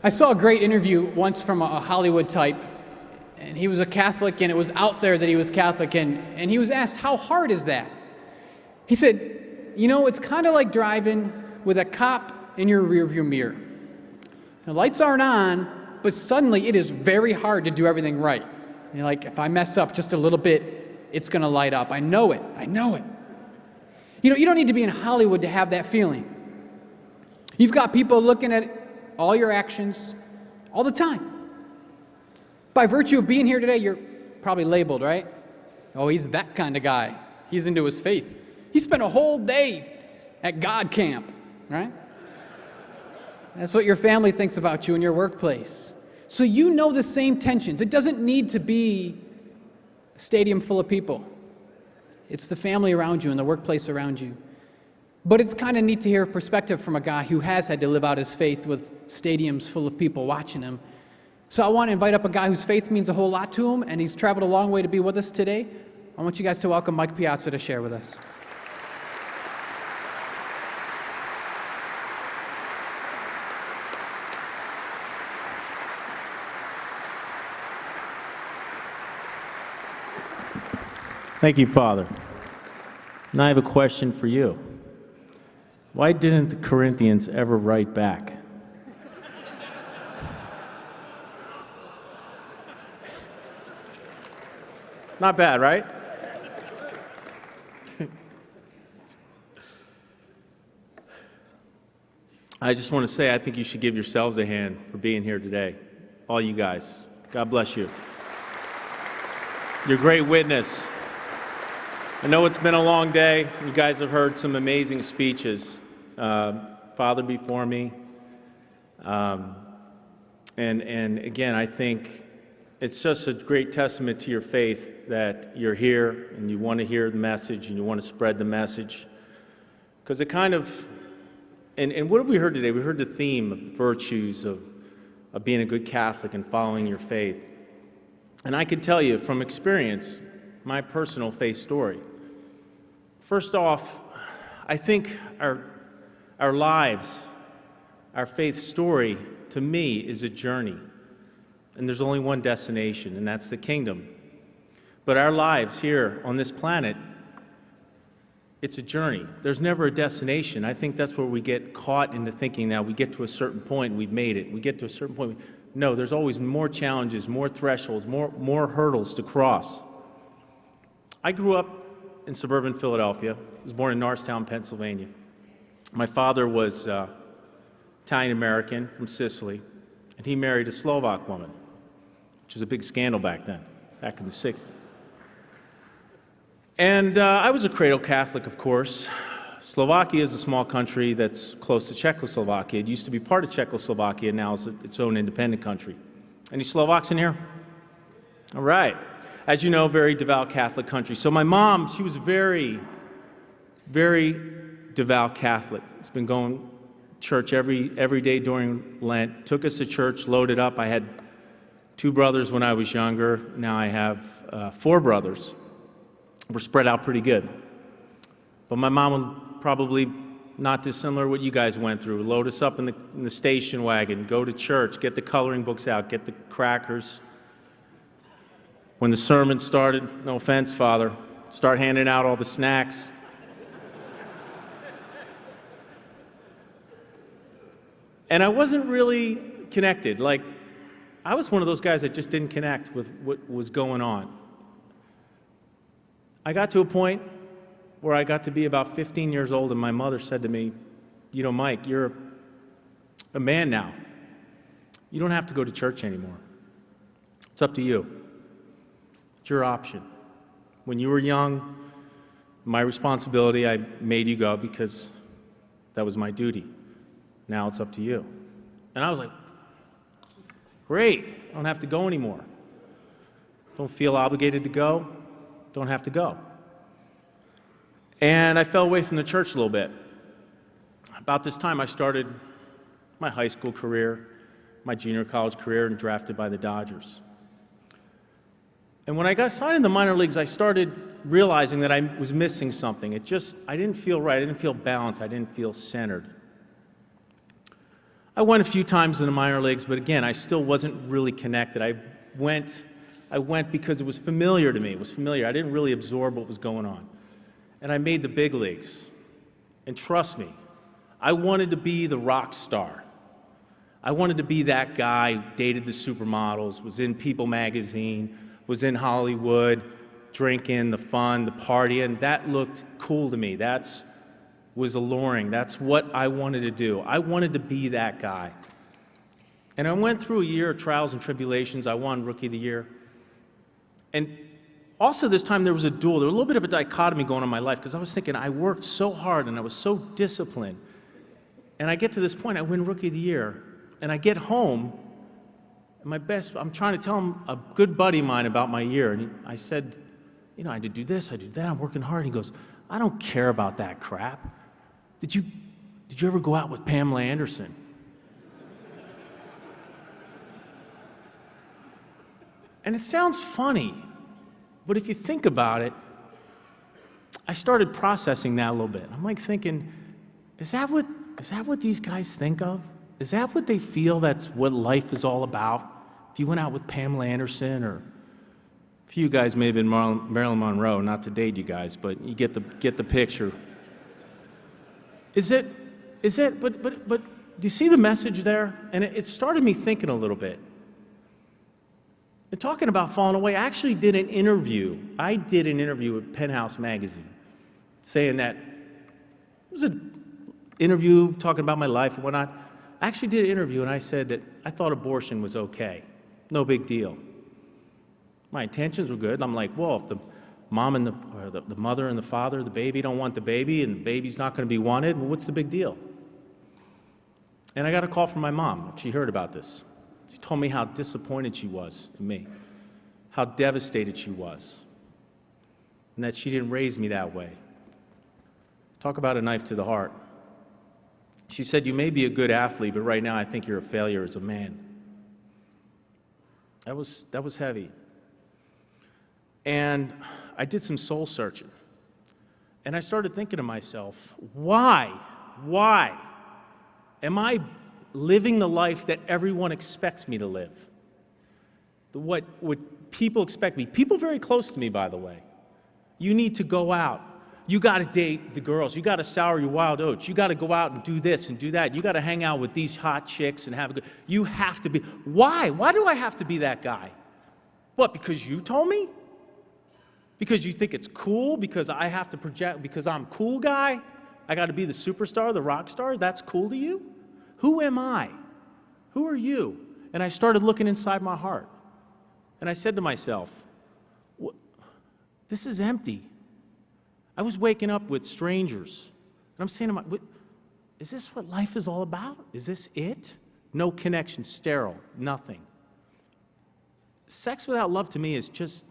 I saw a great interview once from a Hollywood type, and he was a Catholic, and it was out there that he was Catholic, and he was asked, how hard is that? He said, you know, it's kind of like driving with a cop in your rearview mirror. The lights aren't on, but suddenly it is very hard to do everything right. You know, like, if I mess up just a little bit, it's going to light up. I know it. You know, you don't need to be in Hollywood to have that feeling. You've got people looking at all your actions all the time. By virtue of being here today, you're probably labeled, right? Oh, he's that kind of guy. He's into his faith. He spent a whole day at God camp, right? That's what your family thinks about you in your workplace. So you know the same tensions. It doesn't need to be a stadium full of people. It's the family around you and the workplace around you. But it's kind of neat to hear a perspective from a guy who has had to live out his faith with stadiums full of people watching him. So I want to invite up a guy whose faith means a whole lot to him, and he's traveled a long way to be with us today. I want you guys to welcome Mike Piazza to share with us. Thank you, Father. Now I have a question for you. Why didn't the Corinthians ever write back? Not bad, right? I just want to say I think you should give yourselves a hand for being here today. All you guys. God bless you. You're a great witness. I know it's been a long day. You guys have heard some amazing speeches. Father before me. And again, I think it's just a great testament to your faith that you're here and you want to hear the message and you want to spread the message. Because it kind of, and what have we heard today? We heard the theme of virtues of being a good Catholic and following your faith. And I could tell you from experience, my personal faith story. First off, I think our lives, our faith story, to me, is a journey. And there's only one destination, and that's the kingdom. But our lives here on this planet, it's a journey. There's never a destination. I think that's where we get caught into thinking that we get to a certain point, we've made it. We get to a certain point. No, there's always more challenges, more thresholds, more hurdles to cross. I grew up in suburban Philadelphia. I was born in Norristown, Pennsylvania. My father was Italian-American from Sicily, and he married a Slovak woman, which was a big scandal back then, back in the 60s. And I was a cradle Catholic, of course. Slovakia is a small country that's close to Czechoslovakia. It used to be part of Czechoslovakia, now it's its own independent country. Any Slovaks in here? All right. As you know, very devout Catholic country. So my mom, she was very, very devout Catholic. She's been going to church every day during Lent. Took us to church, loaded up. I had 2 brothers when I was younger. Now I have 4 brothers. We're spread out pretty good. But my mom would probably not dissimilar to what you guys went through. Load us up in the station wagon, go to church, get the coloring books out, get the crackers. When the sermon started, no offense, Father, start handing out all the snacks. And I wasn't really connected. Like, I was one of those guys that just didn't connect with what was going on. I got to a point where I got to be about 15 years old, and my mother said to me, you know, Mike, you're a man now. You don't have to go to church anymore. It's up to you. It's your option. When you were young, my responsibility, I made you go because that was my duty. Now it's up to you. And I was like, great, I don't have to go anymore. Don't feel obligated to go, don't have to go. And I fell away from the church a little bit. About this time, I started my high school career, my junior college career, and drafted by the Dodgers. And when I got signed in the minor leagues, I started realizing that I was missing something. I didn't feel right, I didn't feel balanced, I didn't feel centered. I went a few times in the minor leagues, but again, I still wasn't really connected. I went because it was familiar to me. It was familiar. I didn't really absorb what was going on. And I made the big leagues. And trust me, I wanted to be the rock star. I wanted to be that guy who dated the supermodels, was in People magazine, was in Hollywood, drinking, the fun, the partying. That looked cool to me. That was alluring. That's what I wanted to do. I wanted to be that guy. And I went through a year of trials and tribulations. I won Rookie of the Year. And also this time there was a duel. There was a little bit of a dichotomy going on in my life because I was thinking I worked so hard and I was so disciplined. And I get to this point, I win Rookie of the Year. And I get home, and I'm trying to tell him, a good buddy of mine, about my year. And I said, you know, I did do this, I did that, I'm working hard. He goes, I don't care about that crap. Did you ever go out with Pamela Anderson? And it sounds funny, but if you think about it, I started processing that a little bit. I'm like thinking, is that what these guys think of? Is that what they feel that's what life is all about? If you went out with Pamela Anderson, or a few guys may have been Marilyn Monroe, not to date you guys, but you get the picture. But do you see the message there? And it started me thinking a little bit. And talking about falling away, I actually did an interview. I did an interview with Penthouse magazine saying that it was an interview talking about my life and whatnot. I actually did an interview and I said that I thought abortion was okay. No big deal. My intentions were good. I'm like, well, if the mom and the mother and the father, the baby don't want the baby and the baby's not going to be wanted, well, what's the big deal? And I got a call from my mom. She heard about this. She told me how disappointed she was in me, how devastated she was, and that she didn't raise me that way. Talk about a knife to the heart. She said, you may be a good athlete, but right now I think you're a failure as a man. That was heavy. And I did some soul searching. And I started thinking to myself, why am I living the life that everyone expects me to live? What people expect me. People very close to me, by the way. You need to go out. You got to date the girls. You got to sour your wild oats. You got to go out and do this and do that. You got to hang out with these hot chicks and have a good... You have to be... Why? Why do I have to be that guy? What, because you told me? Because you think it's cool? Because I have to project... Because I'm a cool guy? I got to be the superstar, the rock star? That's cool to you? Who am I? Who are you? And I started looking inside my heart. And I said to myself, this is empty. I was waking up with strangers. And I'm saying to myself, is this what life is all about? Is this it? No connection, sterile, nothing. Sex without love to me is just,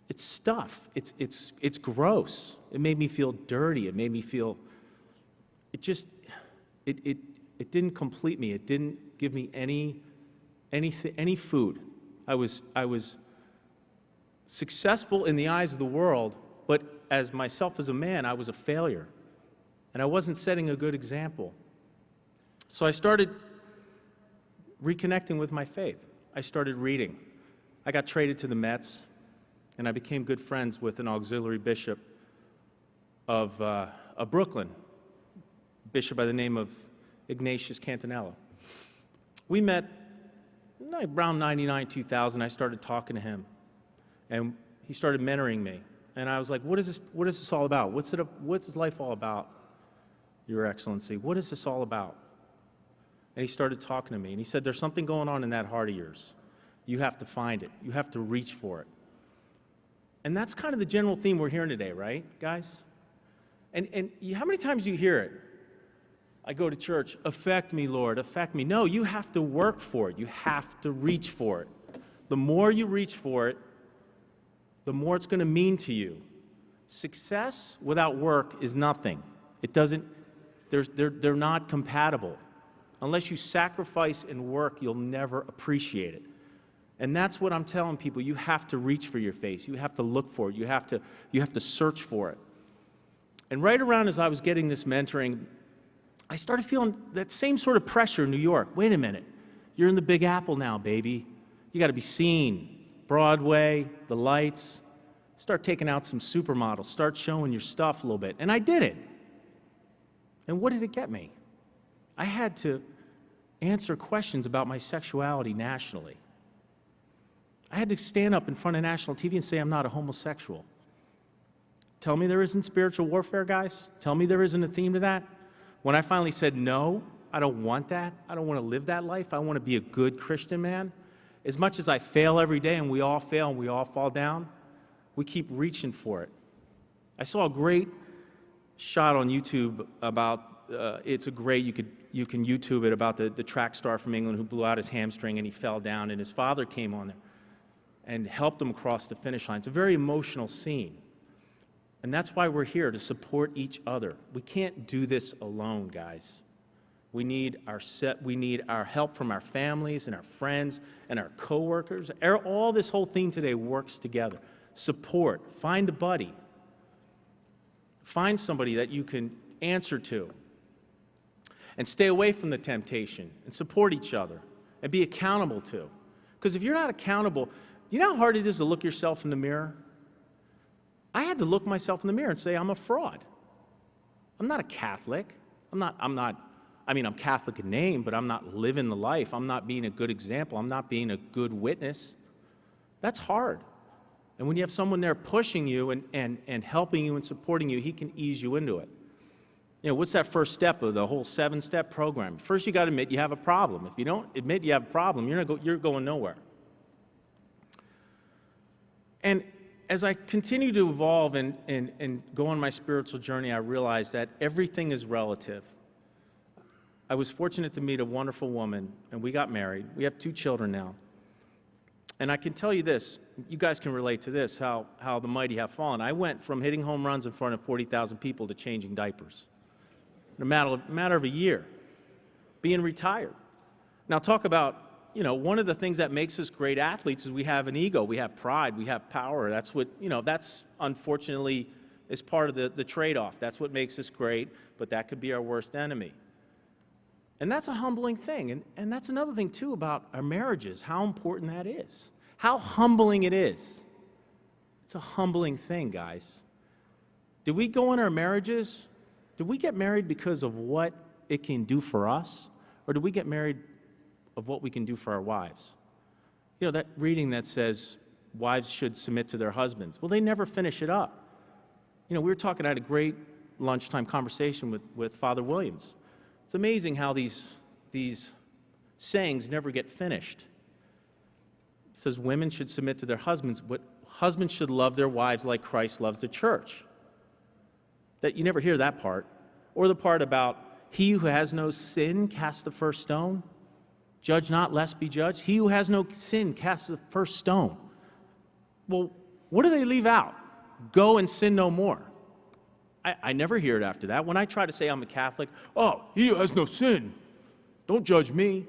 it's stuff. It's gross. It made me feel dirty. It made me feel, it didn't complete me. It didn't give me any food. I was successful in the eyes of the world, but as myself as a man, I was a failure. And I wasn't setting a good example. So I started reconnecting with my faith. I started reading. I got traded to the Mets, and I became good friends with an auxiliary bishop of Brooklyn, bishop by the name of Ignatius Cantanella. We met around 99, 2000. I started talking to him, and he started mentoring me. And I was like, what is this all about? What's this life all about, Your Excellency? What is this all about? And he started talking to me, and he said, there's something going on in that heart of yours. You have to find it. You have to reach for it. And that's kind of the general theme we're hearing today, right, guys? And how many times do you hear it? I go to church, affect me, Lord, affect me. No, you have to work for it. You have to reach for it. The more you reach for it, the more it's going to mean to you. Success without work is nothing. It doesn't, they're not compatible. Unless you sacrifice and work, you'll never appreciate it. And that's what I'm telling people. You have to reach for your face. You have to look for it. You have to search for it. And right around as I was getting this mentoring, I started feeling that same sort of pressure in New York. Wait a minute. You're in the Big Apple now, baby. You got to be seen. Broadway, the lights. Start taking out some supermodels. Start showing your stuff a little bit. And I did it. And what did it get me? I had to answer questions about my sexuality nationally. I had to stand up in front of national TV and say I'm not a homosexual. Tell me there isn't spiritual warfare, guys. Tell me there isn't a theme to that. When I finally said, no, I don't want that. I don't want to live that life. I want to be a good Christian man. As much as I fail every day, and we all fail and we all fall down, we keep reaching for it. I saw a great shot on YouTube about, you can YouTube it, about the track star from England who blew out his hamstring and he fell down, and his father came on there and helped him across the finish line. It's a very emotional scene. And that's why we're here, to support each other. We can't do this alone, guys. We need our help from our families and our friends and our coworkers. All this whole theme today works together. Support. Find a buddy. Find somebody that you can answer to. And stay away from the temptation and support each other and be accountable to. Because if you're not accountable, you know how hard it is to look yourself in the mirror? I had to look myself in the mirror and say, I'm a fraud. I'm not a Catholic. I'm Catholic in name, but I'm not living the life. I'm not being a good example. I'm not being a good witness. That's hard. And when you have someone there pushing you and helping you and supporting you, he can ease you into it. You know, what's that first step of the whole 7-step program? First, you got to admit you have a problem. If you don't admit you have a problem, you're going nowhere. And as I continue to evolve and go on my spiritual journey, I realized that everything is relative. I was fortunate to meet a wonderful woman, and we got married. We have 2 children now. And I can tell you this, you guys can relate to this, how the mighty have fallen. I went from hitting home runs in front of 40,000 people to changing diapers in a matter of a year, being retired. Now talk about, one of the things that makes us great athletes is we have an ego, we have pride, we have power. That's what, that's unfortunately is part of the trade-off. That's what makes us great, but that could be our worst enemy. And that's a humbling thing. And that's another thing, too, about our marriages, how important that is, how humbling it is. It's a humbling thing, guys. Did we go in our marriages, did we get married because of what it can do for us, or did we get married of what we can do for our wives? That reading that says wives should submit to their husbands. Well, they never finish it up. We were talking, I had a great lunchtime conversation with Father Williams. It's amazing how these sayings never get finished. It says women should submit to their husbands, but husbands should love their wives like Christ loves the church. That you never hear that part. Or the part about he who has no sin cast the first stone. Judge not, lest be judged. He who has no sin cast the first stone. Well, what do they leave out? Go and sin no more. I never hear it after that. When I try to say I'm a Catholic, oh, he who has no sin, don't judge me.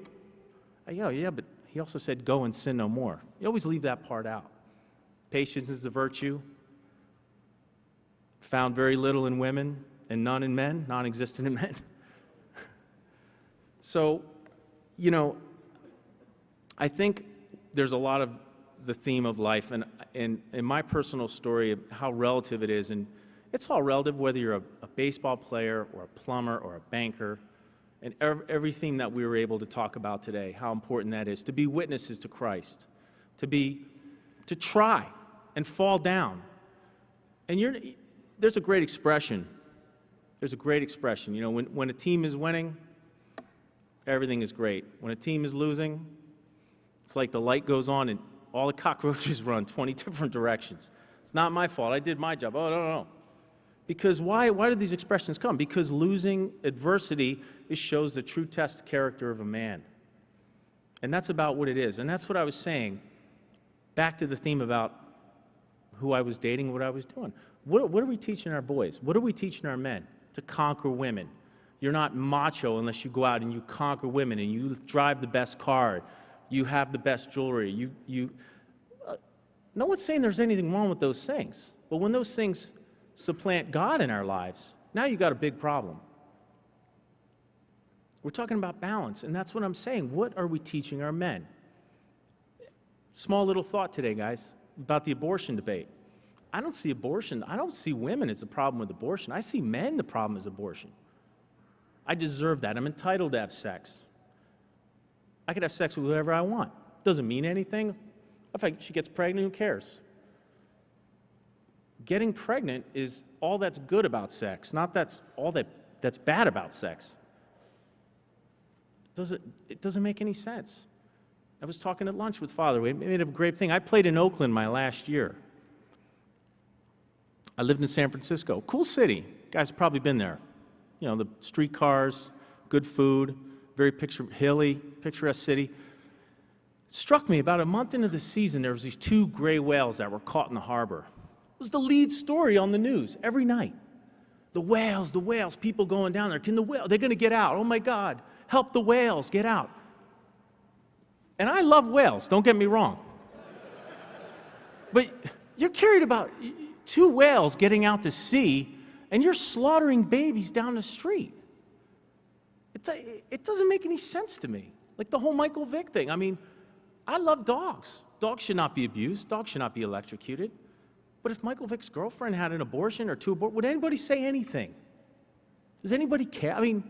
Yeah, but he also said go and sin no more. You always leave that part out. Patience is a virtue. Found very little in women and none in men, non-existent in men. So, I think there's a lot of the theme of life, and in my personal story of how relative it is, and it's all relative whether you're a baseball player or a plumber or a banker, and everything that we were able to talk about today, how important that is, to be witnesses to Christ, to try and fall down. And there's a great expression. There's a great expression. When a team is winning, everything is great. When a team is losing, it's like the light goes on and all the cockroaches run 20 different directions. It's not my fault. I did my job. Oh, no. Because why do these expressions come? Because losing adversity, it shows the true test character of a man. And that's about what it is. And that's what I was saying. Back to the theme about who I was dating, what I was doing. What are we teaching our boys? What are we teaching our men? To conquer women. You're not macho unless you go out and you conquer women and you drive the best car, you have the best jewelry. No one's saying there's anything wrong with those things. But when those things supplant God in our lives, now you got a big problem. We're talking about balance, and that's what I'm saying. What are we teaching our men? Small little thought today, guys, about the abortion debate. I don't see women as the problem with abortion. I see men the problem is abortion. I deserve that. I'm entitled to have sex. I could have sex with whoever I want. Doesn't mean anything. If she gets pregnant, who cares? Getting pregnant is all that's good about sex, not that's all that's bad about sex. It doesn't make any sense. I was talking at lunch with Father. We made a great thing. I played in Oakland my last year. I lived in San Francisco. Cool city. Guys have probably been there. You know, the streetcars, good food, very picturesque city. It struck me about a month into the season, there was these 2 gray whales that were caught in the harbor. It was the lead story on the news every night. The whales, people going down there. They're going to get out. Oh my God, help the whales get out. And I love whales, don't get me wrong. But you're carried about 2 whales getting out to sea, and you're slaughtering babies down the street. It doesn't make any sense to me. Like the whole Michael Vick thing. I mean, I love dogs. Dogs should not be abused. Dogs should not be electrocuted. But if Michael Vick's girlfriend had an abortion or 2 abortions, would anybody say anything? Does anybody care? I mean,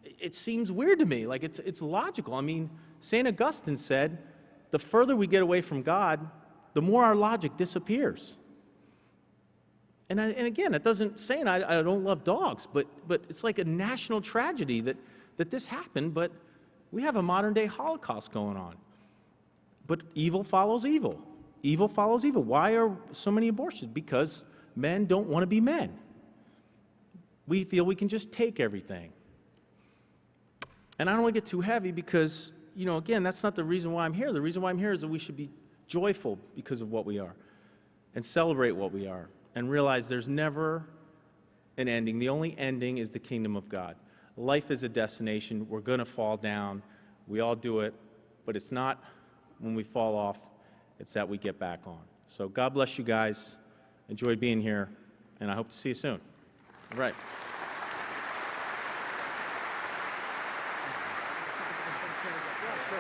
it seems weird to me. Like it's logical. I mean, St. Augustine said, the further we get away from God, the more our logic disappears. And again, it doesn't say I don't love dogs, but it's like a national tragedy that this happened, but we have a modern-day Holocaust going on. But evil follows evil. Evil follows evil. Why are so many abortions? Because men don't want to be men. We feel we can just take everything. And I don't want to get too heavy because, you know, again, that's not the reason why I'm here. The reason why I'm here is that we should be joyful because of what we are and celebrate what we are and realize there's never an ending. The only ending is the kingdom of God. Life is a destination. We're going to fall down. We all do it. But it's not when we fall off. It's that we get back on. So God bless you guys. Enjoyed being here, and I hope to see you soon. All right. Yeah, sure.